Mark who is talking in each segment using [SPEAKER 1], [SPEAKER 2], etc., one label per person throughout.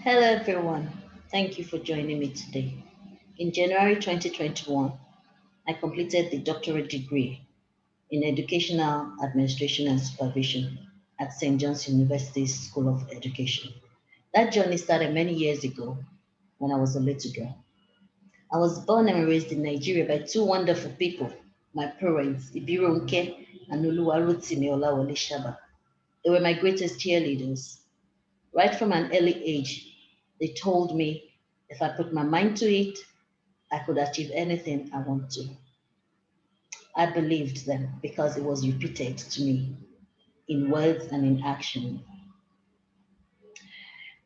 [SPEAKER 1] Hello, everyone. Thank you for joining me today. In January 2021, I completed the doctorate degree in Educational Administration and Supervision at St. John's University's School of Education. That journey started many years ago when I was a little girl. I was born and raised in Nigeria by two wonderful people, my parents, Ibironke and Oluwarotimi Olawole Shaba. They were my greatest cheerleaders. Right from an early age, they told me if I put my mind to it, I could achieve anything I want to. I believed them because it was repeated to me in words and in action.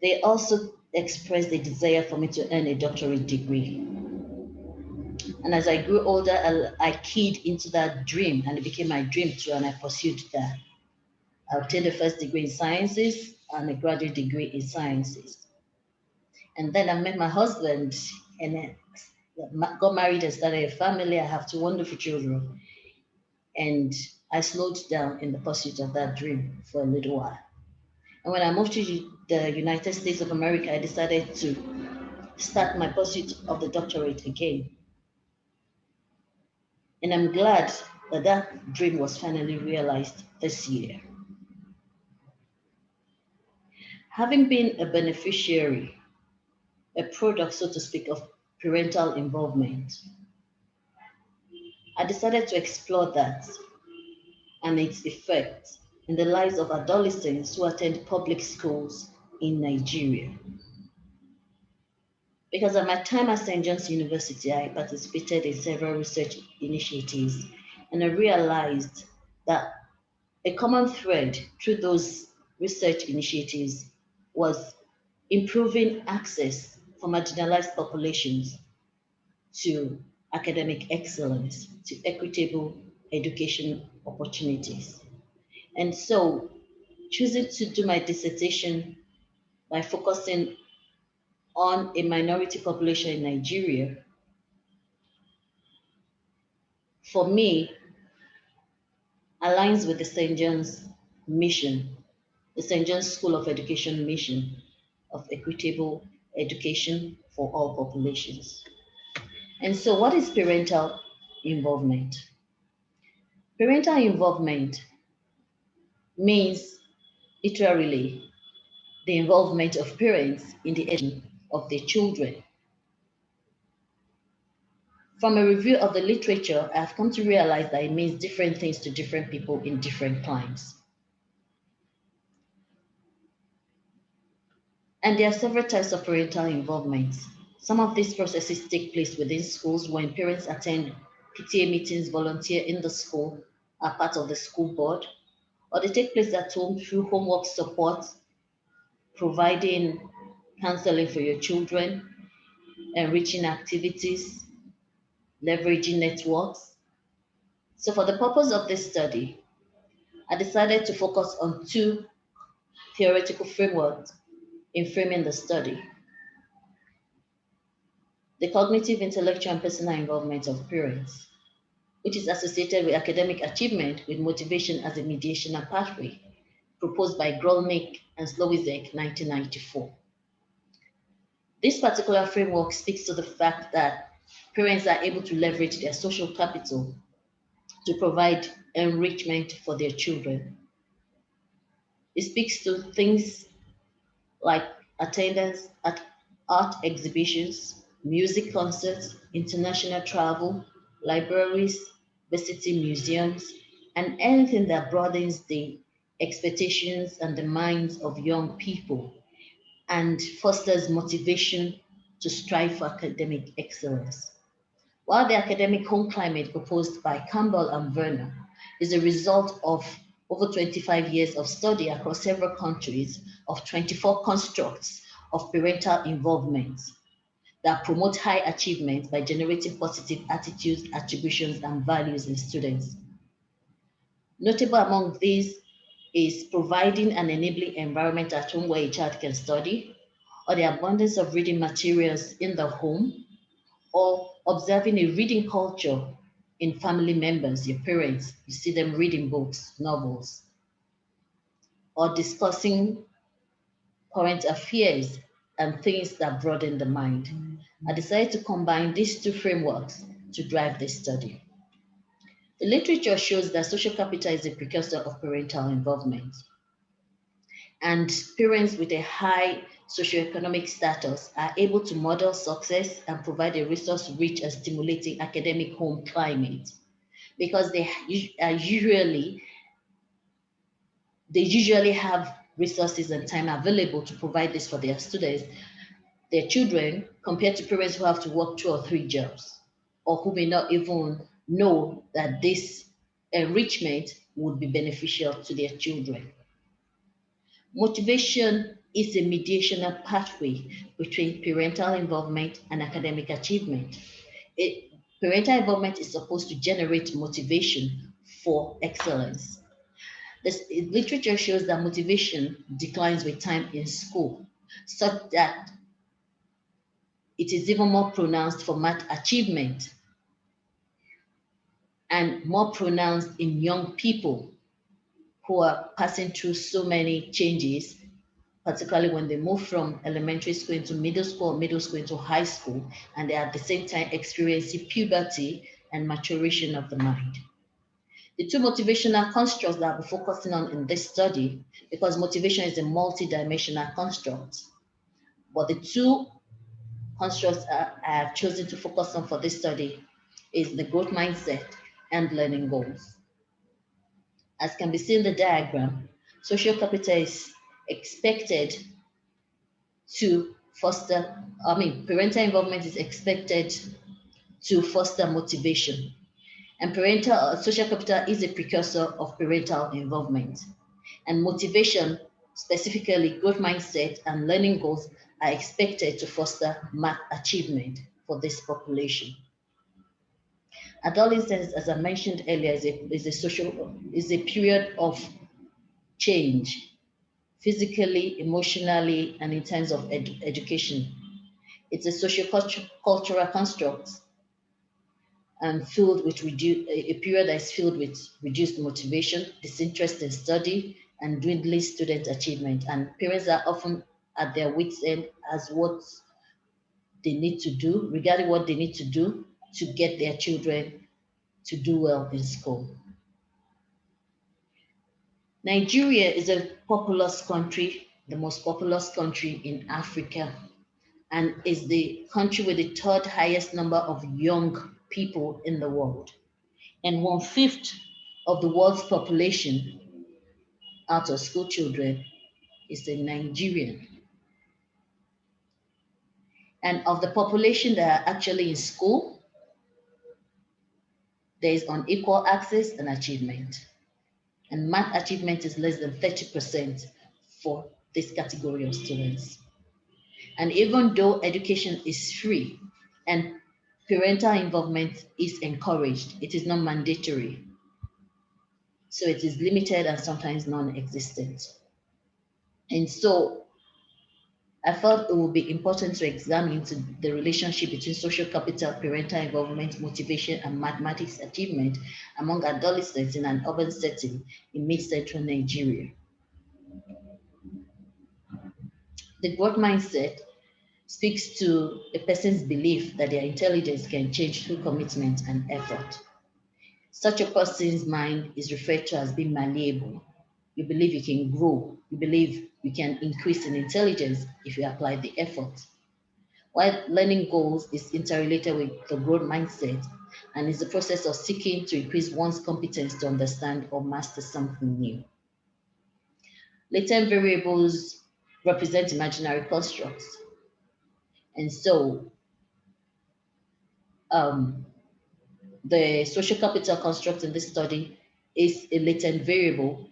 [SPEAKER 1] They also expressed a desire for me to earn a doctorate degree. And as I grew older, I keyed into that dream, and it became my dream too, and I pursued that. I obtained a first degree in sciences and a graduate degree in sciences. And then I met my husband and then got married and started a family. I have two wonderful children. And I slowed down in the pursuit of that dream for a little while. And when I moved to the United States of America, I decided to start my pursuit of the doctorate again. And I'm glad that that dream was finally realized this year. Having been a beneficiary, a product, so to speak, of parental involvement, I decided to explore that and its effects in the lives of adolescents who attend public schools in Nigeria. Because at my time at St. John's University, I participated in several research initiatives, and I realized that a common thread through those research initiatives was improving access for marginalized populations to academic excellence, to equitable education opportunities. And so, choosing to do my dissertation by focusing on a minority population in Nigeria, for me, aligns with the St. John's mission, the St. John's School of Education mission of equitable education for all populations. And so, what is parental involvement? Parental involvement means literally the involvement of parents in the education of their children. From a review of the literature, I've come to realize that it means different things to different people in different climes. And there are several types of parental involvement. Some of these processes take place within schools when parents attend PTA meetings, volunteer in the school, are part of the school board, or they take place at home through homework support, providing counseling for your children, enriching activities, leveraging networks. So for the purpose of this study, I decided to focus on two theoretical frameworks in framing the study: the cognitive, intellectual, and personal involvement of parents, which is associated with academic achievement with motivation as a mediational pathway, proposed by Grolnick and Slowizek, 1994. This particular framework speaks to the fact that parents are able to leverage their social capital to provide enrichment for their children. It speaks to things like attendance at art exhibitions, music concerts, international travel, libraries, visiting museums, and anything that broadens the expectations and the minds of young people and fosters motivation to strive for academic excellence. While the academic home climate proposed by Campbell and Werner is a result of over 25 years of study across several countries of 24 constructs of parental involvement that promote high achievement by generating positive attitudes, attributions, and values in students. Notable among these is providing an enabling environment at home where a child can study, or the abundance of reading materials in the home, or observing a reading culture in family members, your parents, you see them reading books, novels, or discussing current affairs and things that broaden the mind. I decided to combine these two frameworks to drive this study. The literature shows that social capital is a precursor of parental involvement, and parents with a high socioeconomic status are able to model success and provide a resource-rich and stimulating academic home climate because they usually have resources and time available to provide this for their students, their children, compared to parents who have to work 2 or 3 jobs or who may not even know that this enrichment would be beneficial to their children. Motivation is a mediational pathway between parental involvement and academic achievement. Parental involvement is supposed to generate motivation for excellence. This literature shows that motivation declines with time in school, such that it is even more pronounced for math achievement and more pronounced in young people who are passing through so many changes, particularly when they move from elementary school into middle school, or middle school into high school, and they are at the same time experiencing puberty and maturation of the mind. The two motivational constructs that I'll be focusing on in this study, because motivation is a multi-dimensional construct, but the two constructs I have chosen to focus on for this study is the growth mindset and learning goals. As can be seen in the diagram, social capital is expected to parental involvement is expected to foster motivation. And parental social capital is a precursor of parental involvement. And motivation, specifically growth mindset and learning goals, are expected to foster math achievement for this population. Adolescence, as I mentioned earlier, is a period of change, physically, emotionally, and in terms of education. It's a socio-cultural construct and a period that is filled with reduced motivation, disinterest in study, and dwindling student achievement. And parents are often at their wits' end as what they need to do, regarding what they need to do to get their children to do well in school. Nigeria is a populous country, the most populous country in Africa, and is the country with the third highest number of young people in the world. And 1/5 of the world's population out of school children is in Nigerian. And of the population that are actually in school, there is unequal access and achievement. And math achievement is less than 30% for this category of students. And even though education is free and parental involvement is encouraged, it is not mandatory. So it is limited and sometimes non-existent. And so I felt it would be important to examine the relationship between social capital, parental involvement, motivation, and mathematics achievement among adolescents in an urban setting in mid-central Nigeria. The growth mindset speaks to a person's belief that their intelligence can change through commitment and effort. Such a person's mind is referred to as being malleable. You believe you can grow. You believe you can increase in intelligence if you apply the effort. While learning goals is interrelated with the growth mindset and is the process of seeking to increase one's competence to understand or master something new. Latent variables represent imaginary constructs. And so um, the social capital construct in this study is a latent variable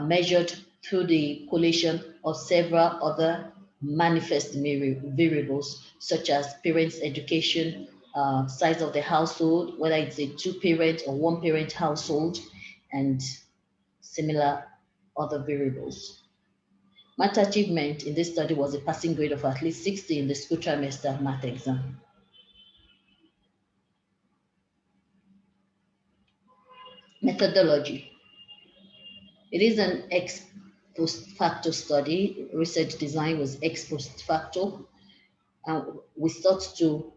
[SPEAKER 1] measured through the collation of several other manifest variables, such as parents' education, size of the household, whether it's a two-parent or one-parent household, and similar other variables. Math achievement in this study was a passing grade of at least 60 in the school trimester math exam. Methodology. It is an post facto study. Research design was ex post facto. And we sought to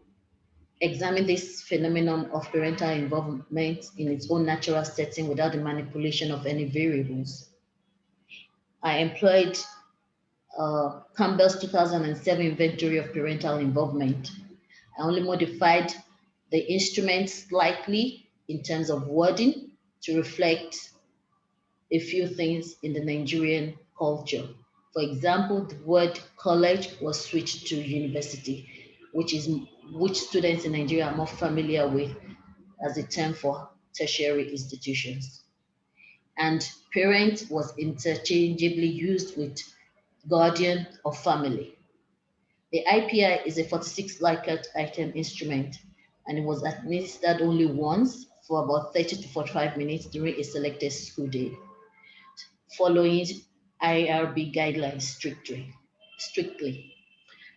[SPEAKER 1] examine this phenomenon of parental involvement in its own natural setting without the manipulation of any variables. I employed Campbell's 2007 inventory of parental involvement. I only modified the instrument slightly in terms of wording to reflect a few things in the Nigerian culture. For example, the word college was switched to university, which students in Nigeria are more familiar with as a term for tertiary institutions. And parent was interchangeably used with guardian or family. The IPI is a 46 Likert item instrument, and it was administered only once for about 30 to 45 minutes during a selected school day, following IRB guidelines strictly.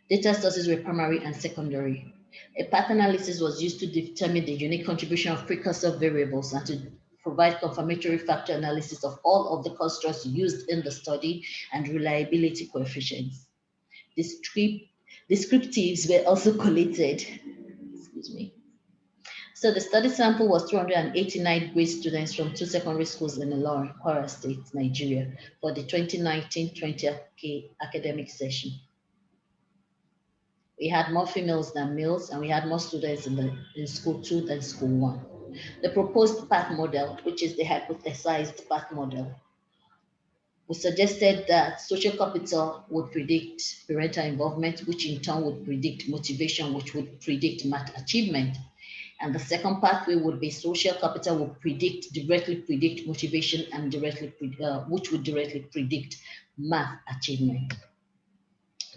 [SPEAKER 1] Data sources were primary and secondary. A path analysis was used to determine the unique contribution of precursor variables and to provide confirmatory factor analysis of all of the constructs used in the study and reliability coefficients. Descriptives were also collated. Excuse me. So the study sample was 289 grade students from 2 secondary schools in Ilorin, Kwara State, Nigeria, for the 2019-20 academic session. We had more females than males, and we had more students in school 2 than school 1. The proposed path model, which is the hypothesized path model, we suggested that social capital would predict parental involvement, which in turn would predict motivation, which would predict math achievement. And the second pathway would be social capital would directly predict motivation, and which would directly predict math achievement.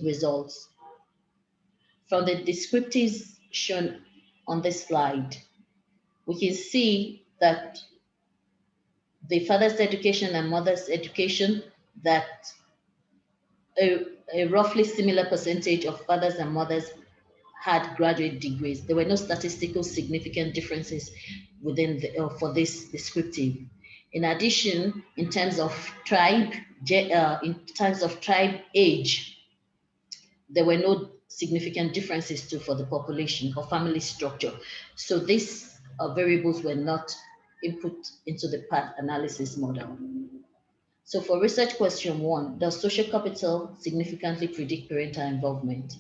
[SPEAKER 1] Results. From the descriptives shown on this slide, we can see that the father's education and mother's education, that a roughly similar percentage of fathers and mothers had graduate degrees. There were no statistical significant differences within for this descriptive. In addition, in terms of tribe age, there were no significant differences too for the population or family structure. So these variables were not input into the path analysis model. So for research question 1, does social capital significantly predict parental involvement?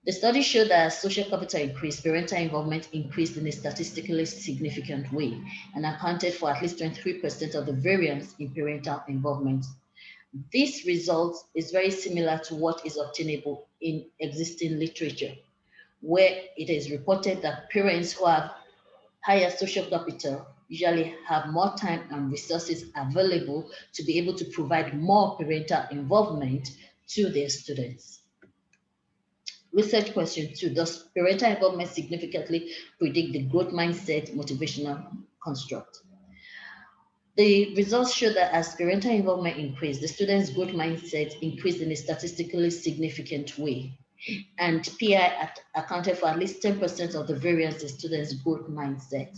[SPEAKER 1] The study showed that as social capital increased, parental involvement increased in a statistically significant way and accounted for at least 23% of the variance in parental involvement. This result is very similar to what is obtainable in existing literature, where it is reported that parents who have higher social capital usually have more time and resources available to be able to provide more parental involvement to their students. Research question 2, does parental involvement significantly predict the growth mindset motivational construct? The results show that as parental involvement increased, the students' growth mindset increased in a statistically significant way. And PI accounted for at least 10% of the variance in students' growth mindset.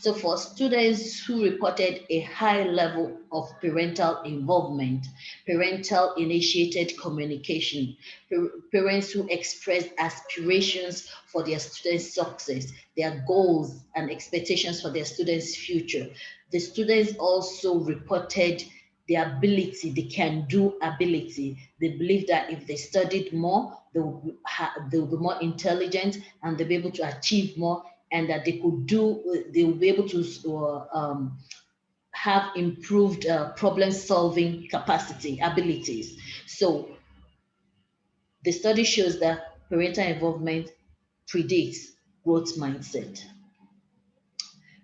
[SPEAKER 1] So for students who reported a high level of parental involvement, parental initiated communication, parents who expressed aspirations for their students' success, their goals and expectations for their students' future, the students also reported the ability, the can-do ability. They believe that if they studied more, they will be more intelligent and they'll be able to achieve more, and that they will be able to have improved problem-solving capacity, abilities. So the study shows that parental involvement predicts growth mindset.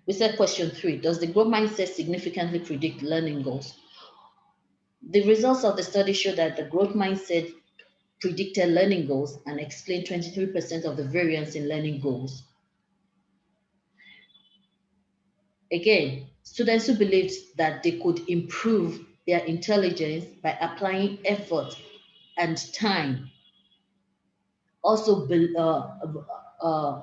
[SPEAKER 1] We said question 3, does the growth mindset significantly predict learning goals? The results of the study show that the growth mindset predicted learning goals and explained 23% of the variance in learning goals. Again, students who believed that they could improve their intelligence by applying effort and time also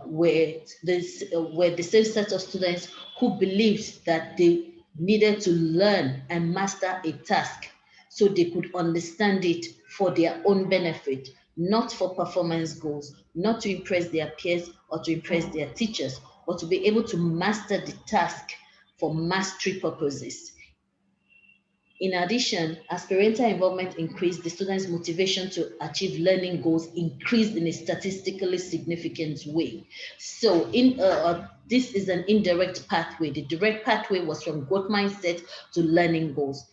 [SPEAKER 1] were the same set of students who believed that they needed to learn and master a task so they could understand it for their own benefit, not for performance goals, not to impress their peers or to impress their teachers, but to be able to master the task for mastery purposes. In addition, as parental involvement increased, the students' motivation to achieve learning goals increased in a statistically significant way. So, this is an indirect pathway. The direct pathway was from growth mindset to learning goals.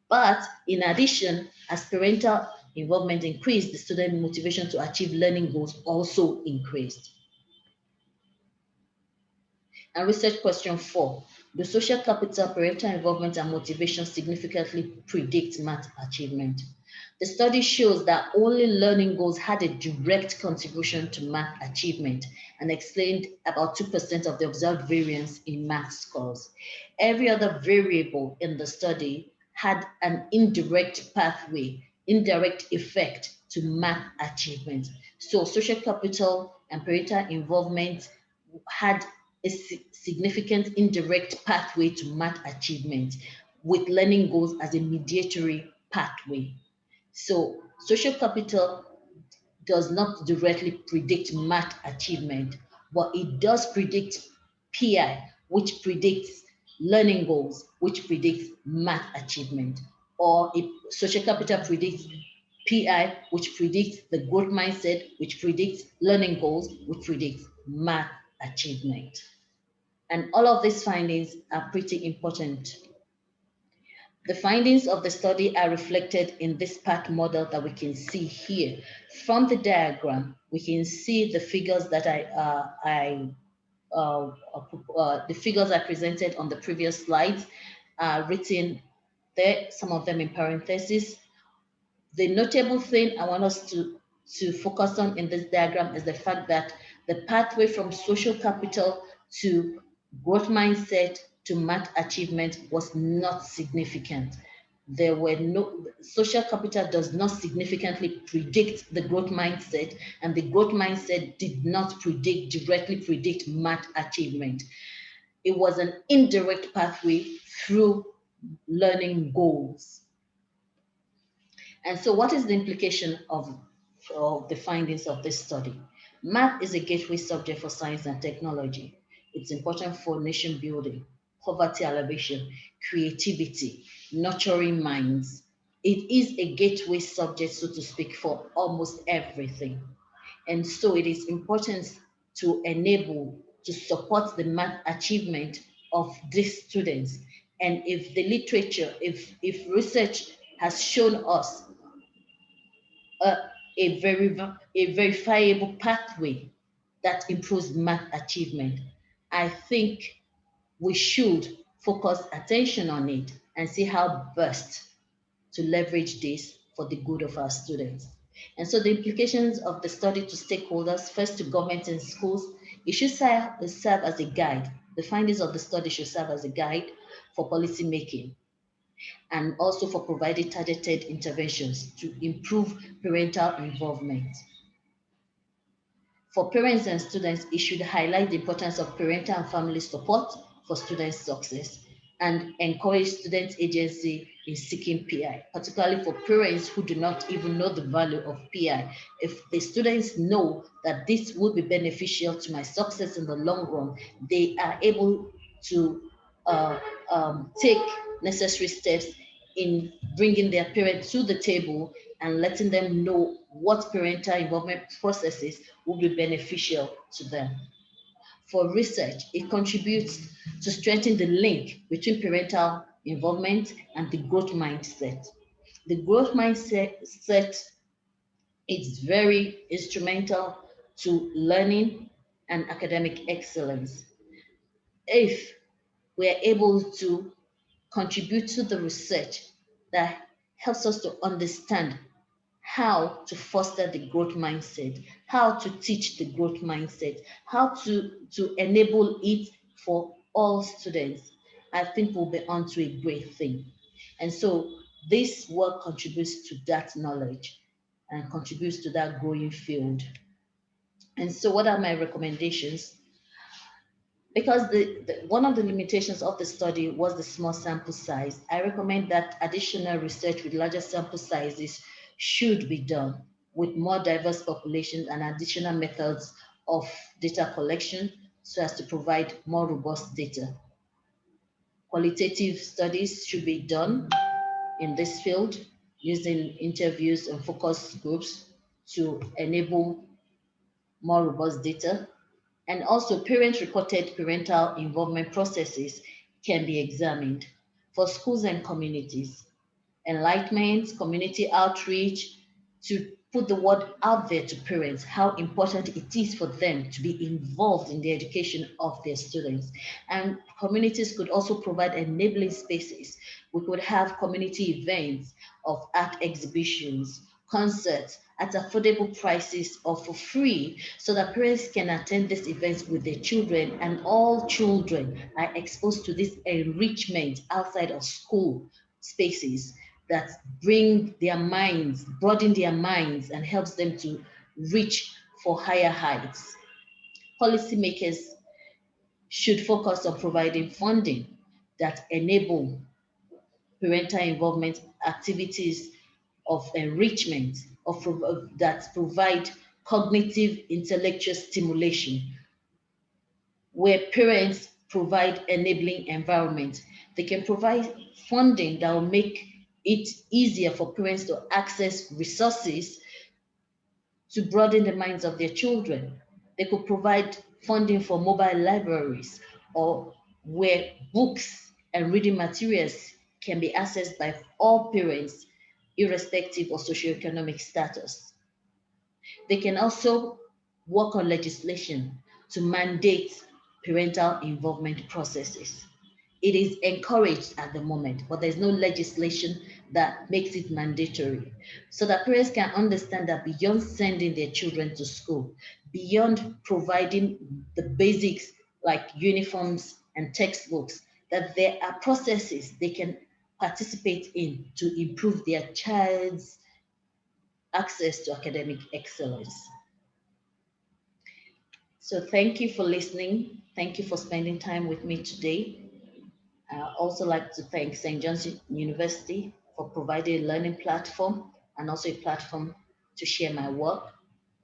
[SPEAKER 1] But in addition, as parental involvement increased, the student motivation to achieve learning goals also increased. And research question 4. Do social capital, parental involvement, and motivation significantly predict math achievement? The study shows that only learning goals had a direct contribution to math achievement and explained about 2% of the observed variance in math scores. Every other variable in the study had an indirect pathway, indirect effect to math achievement. So social capital and parental involvement had a significant indirect pathway to math achievement, with learning goals as a mediatory pathway. So social capital does not directly predict math achievement, but it does predict PI, which predicts learning goals, which predicts math achievement. Or if social capital predicts PI, which predicts the growth mindset, which predicts learning goals, which predicts math achievement. And all of these findings are pretty important. The findings of the study are reflected in this path model that we can see here. From the diagram, we can see the figures that the figures I presented on the previous slides are written there, some of them in parentheses. The notable thing I want us to focus on in this diagram is the fact that the pathway from social capital to growth mindset to math achievement was not significant. There were no, social capital does not significantly predict the growth mindset, and the growth mindset did not directly predict math achievement. It was an indirect pathway through learning goals. And so what is the implication of the findings of this study? Math is a gateway subject for science and technology. It's important for nation building, poverty alleviation, creativity, nurturing minds. It is a gateway subject, so to speak, for almost everything. And so it is important to enable, to support the math achievement of these students. And if the literature, if research has shown us a, a verifiable pathway that improves math achievement, I think we should focus attention on it and see how best to leverage this for the good of our students. And so the implications of the study to stakeholders, first to government and schools, it should serve as a guide. The findings of the study should serve as a guide for policy making, and also for providing targeted interventions to improve parental involvement. For parents and students, it should highlight the importance of parental and family support for students' success and encourage student agency in seeking PI, particularly for parents who do not even know the value of PI. If the students know that this will be beneficial to my success in the long run, they are able to take necessary steps in bringing their parents to the table and letting them know what parental involvement processes will be beneficial to them. For research, it contributes to strengthen the link between parental involvement and the growth mindset. The growth mindset is very instrumental to learning and academic excellence. If we are able to contribute to the research that helps us to understand how to foster the growth mindset, how to teach the growth mindset, how to enable it for all students, I think we'll be onto a great thing. And so this work contributes to that knowledge and contributes to that growing field. And so what are my recommendations? Because one of the limitations of the study was the small sample size, I recommend that additional research with larger sample sizes should be done with more diverse populations and additional methods of data collection so as to provide more robust data. Qualitative studies should be done in this field using interviews and focus groups to enable more robust data. And also, parent-reported parental involvement processes can be examined for schools and communities. Enlightenment, community outreach, to put the word out there to parents, how important it is for them to be involved in the education of their students. And communities could also provide enabling spaces. We could have community events of art exhibitions, concerts at affordable prices or for free so that parents can attend these events with their children, and all children are exposed to this enrichment outside of school spaces that bring their minds, broaden their minds, and helps them to reach for higher heights. Policymakers should focus on providing funding that enable parental involvement activities of enrichment that provide cognitive intellectual stimulation, where parents provide enabling environment. They can provide funding that will make it easier for parents to access resources to broaden the minds of their children. They could provide funding for mobile libraries or where books and reading materials can be accessed by all parents, irrespective of socioeconomic status. They can also work on legislation to mandate parental involvement processes. It is encouraged at the moment, but there's no legislation that makes it mandatory. So that parents can understand that beyond sending their children to school, beyond providing the basics like uniforms and textbooks, that there are processes they can participate in to improve their child's access to academic excellence. So thank you for listening. Thank you for spending time with me today. I also like to thank St. John's University for providing a learning platform and also a platform to share my work.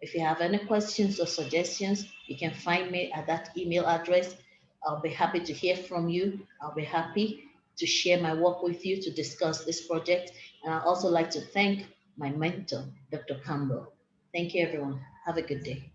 [SPEAKER 1] If you have any questions or suggestions, you can find me at that email address. I'll be happy to hear from you. I'll be happy to share my work with you to discuss this project. And I'd also like to thank my mentor, Dr. Campbell. Thank you, everyone. Have a good day.